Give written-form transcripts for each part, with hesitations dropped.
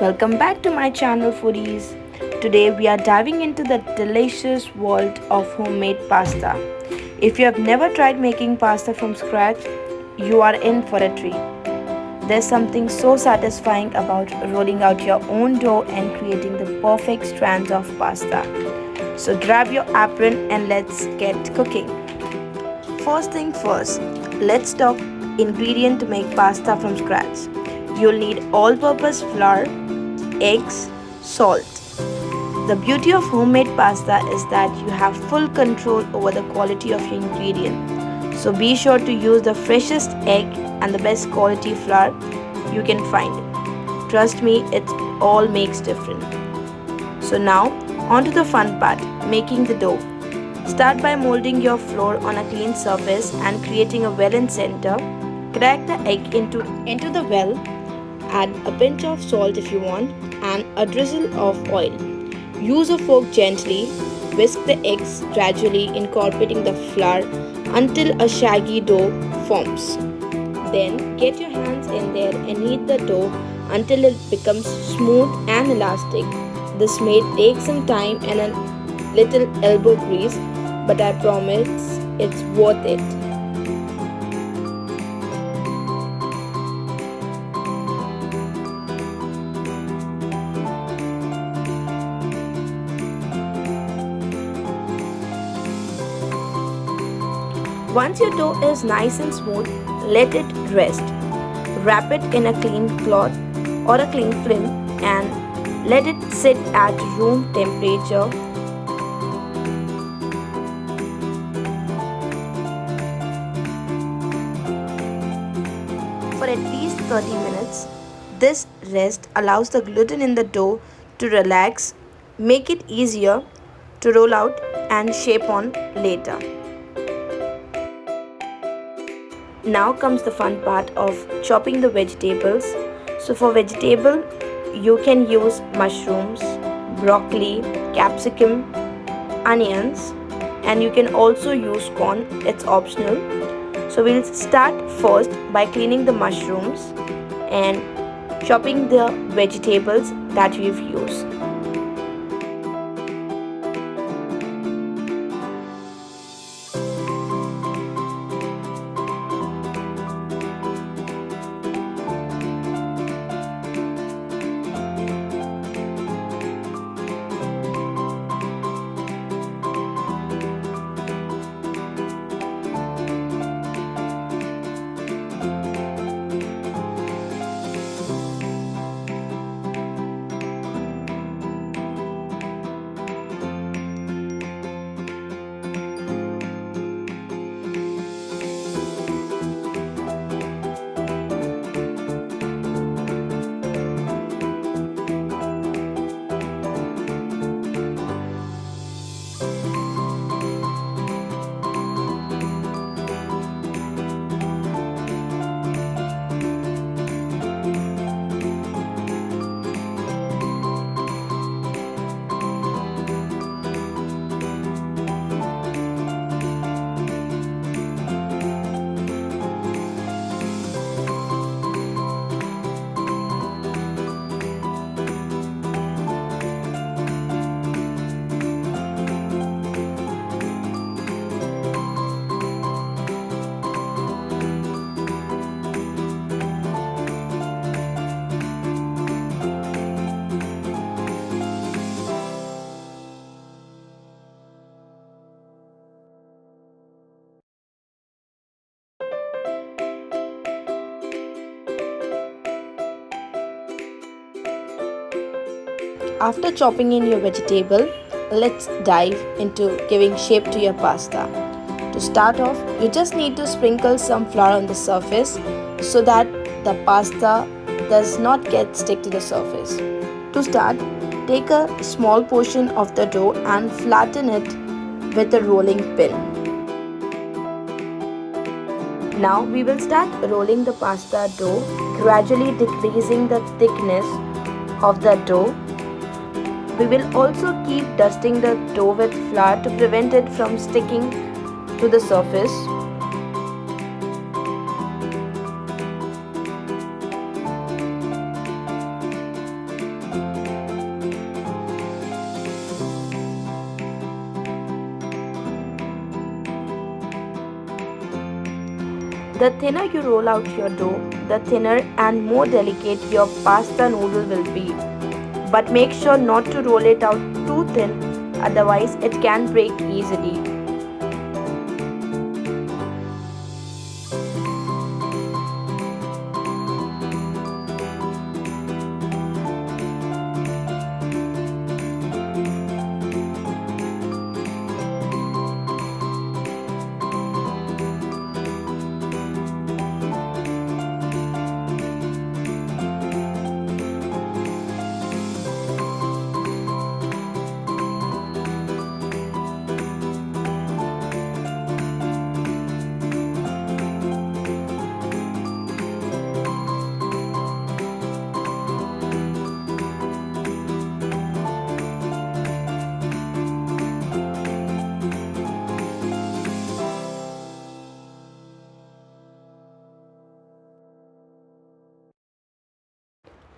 Welcome back to my channel, foodies. Today we are diving into the delicious world of homemade pasta. If you have never tried making pasta from scratch, you are in for a treat. There's something so satisfying about rolling out your own dough and creating the perfect strands of pasta. So grab your apron and let's get cooking. First thing first, let's talk ingredient to make pasta from scratch. You'll need all-purpose flour, eggs, salt. The beauty of homemade pasta is that you have full control over the quality of your ingredient. So be sure to use the freshest egg and the best quality flour you can find. Trust me, it all makes difference. So now, on to the fun part, making the dough. Start by molding your flour on a clean surface and creating a well in center. Crack the egg into the well. Add a pinch of salt if you want and a drizzle of oil. Use a fork gently. Whisk the eggs gradually, incorporating the flour until a shaggy dough forms. Then get your hands in there and knead the dough until it becomes smooth and elastic. This may take some time and a little elbow grease, but I promise it's worth it. Once your dough is nice and smooth, let it rest. Wrap it in a clean cloth or a cling film and let it sit at room temperature for at least 30 minutes. This rest allows the gluten in the dough to relax, make it easier to roll out and shape on later. Now comes the fun part of chopping the vegetables. So for vegetable, you can use mushrooms, broccoli, capsicum, onions, and you can also use corn. It's optional. So we'll start first by cleaning the mushrooms and chopping the vegetables that we've used. After chopping in your vegetable, let's dive into giving shape to your pasta. To start off, you just need to sprinkle some flour on the surface so that the pasta does not get stick to the surface. To start, take a small portion of the dough and flatten it with a rolling pin. Now we will start rolling the pasta dough, gradually decreasing the thickness of the dough. We will also keep dusting the dough with flour to prevent it from sticking to the surface. The thinner you roll out your dough, the thinner and more delicate your pasta noodle will be. But make sure not to roll it out too thin, otherwise it can break easily.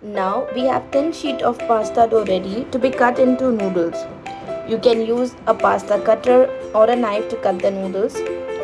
Now we have thin sheet of pasta dough ready to be cut into noodles. You can use a pasta cutter or a knife to cut the noodles.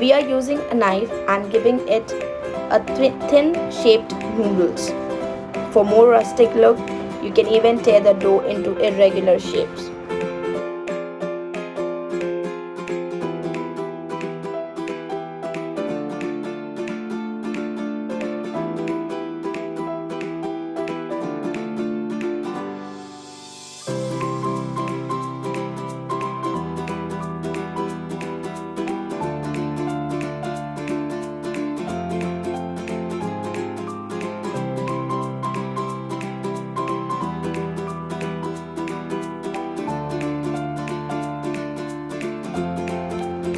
We are using a knife and giving it a thin shaped noodles. For more rustic look, you can even tear the dough into irregular shapes.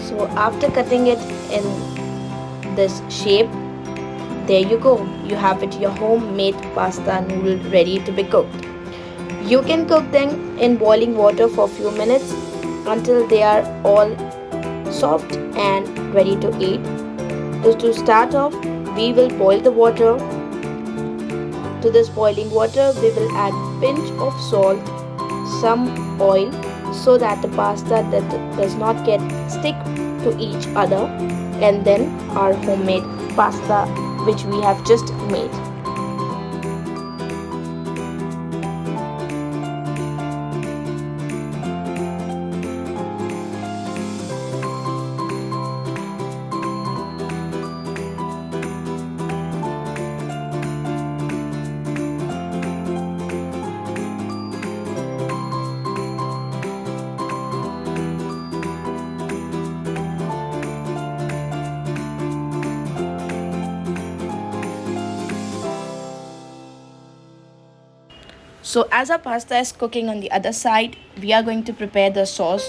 So after cutting it in this shape, there you go. You have it, your homemade pasta noodle ready to be cooked. You can cook them in boiling water for a few minutes until they are all soft and ready to eat. So to start off, we will boil the water. To this boiling water, we will add pinch of salt, some oil, so that the pasta that does not get stick to each other, and then our homemade pasta which we have just made. So as our pasta is cooking on the other side, we are going to prepare the sauce.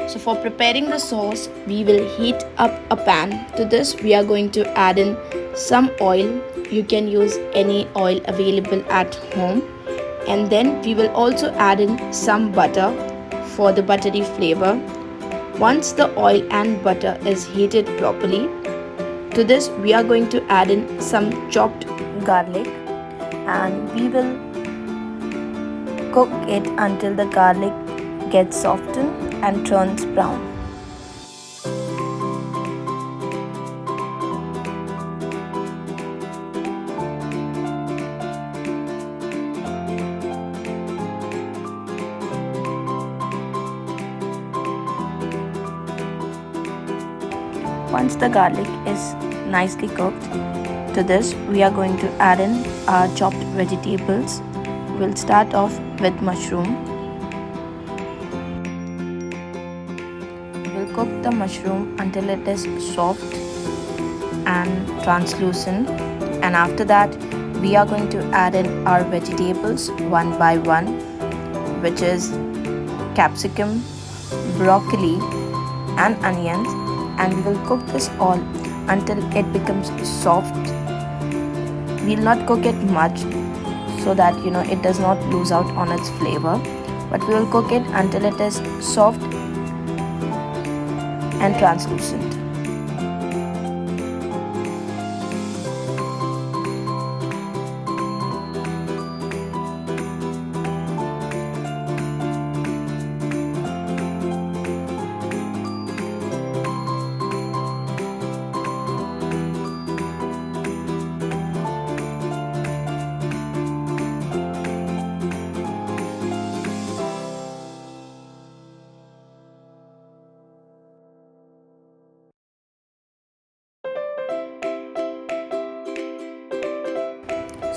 So for preparing the sauce, we will heat up a pan. To this, we are going to add in some oil. You can use any oil available at home. And then we will also add in some butter for the buttery flavor. Once the oil and butter is heated properly, to this we are going to add in some chopped garlic, and we will cook it until the garlic gets softened and turns brown. Once the garlic is nicely cooked, to this we are going to add in our chopped vegetables. We'll start off with mushroom. We'll cook the mushroom until it is soft and translucent, and after that we are going to add in our vegetables one by one, which is capsicum, broccoli and onions, and we will cook this all until it becomes soft. We'll not cook it much so that it does not lose out on its flavor, but we will cook it until it is soft and translucent.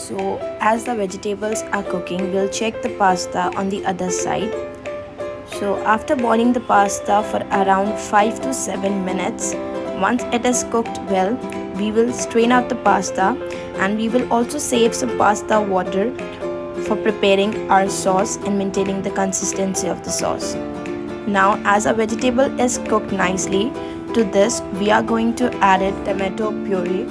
So as the vegetables are cooking, we'll check the pasta on the other side. So after boiling the pasta for around 5 to 7 minutes, once it is cooked well, we will strain out the pasta, and we will also save some pasta water for preparing our sauce and maintaining the consistency of the sauce. Now as our vegetable is cooked nicely, to this we are going to add a tomato puree.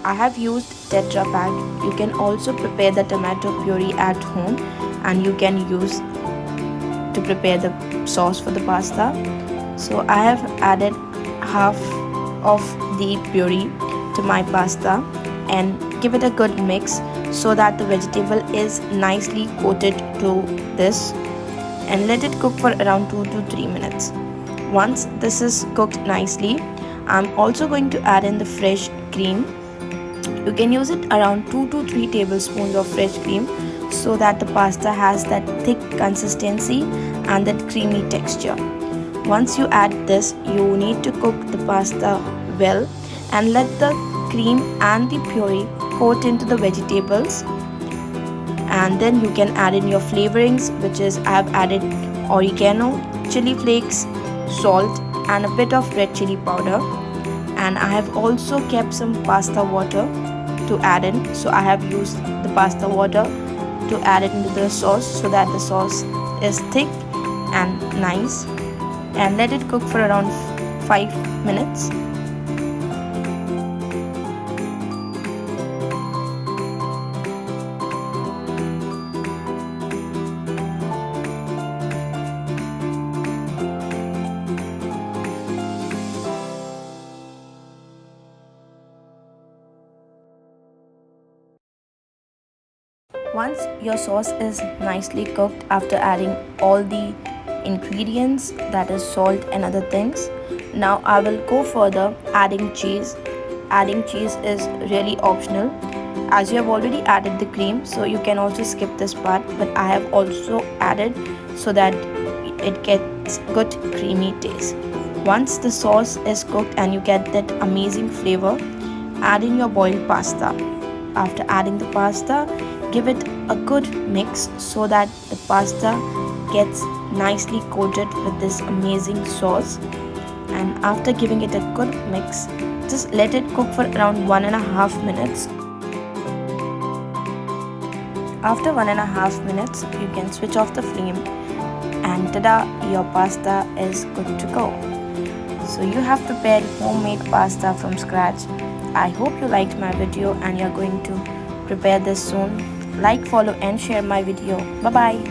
I have used Tetra Pak. You can also prepare the tomato puree at home, and you can use to prepare the sauce for the pasta. So I have added half of the puree to my pasta and give it a good mix so that the vegetable is nicely coated to this, and let it cook for around 2 to 3 minutes. Once this is cooked nicely, I'm also going to add in the fresh cream. You can use it around 2 to 3 tablespoons of fresh cream so that the pasta has that thick consistency and that creamy texture. Once you add this, you need to cook the pasta well and let the cream and the puree coat into the vegetables, and then you can add in your flavorings, which is I have added oregano, chili flakes, salt and a bit of red chili powder, and I have also kept some pasta water to add in. So I have used the pasta water to add it into the sauce so that the sauce is thick and nice, and let it cook for around 5 minutes. Once your sauce is nicely cooked after adding all the ingredients, that is salt and other things, now I will go further adding cheese. Adding cheese is really optional, as you have already added the cream, so you can also skip this part, but I have also added so that it gets good creamy taste. Once the sauce is cooked and you get that amazing flavor, add in your boiled pasta. After adding the pasta, give it a good mix so that the pasta gets nicely coated with this amazing sauce. And after giving it a good mix, just let it cook for around 1.5 minutes. After 1.5 minutes, you can switch off the flame, and tada, your pasta is good to go. So you have prepared homemade pasta from scratch. I hope you liked my video and you're going to prepare this soon. Like, follow and share my video. Bye bye.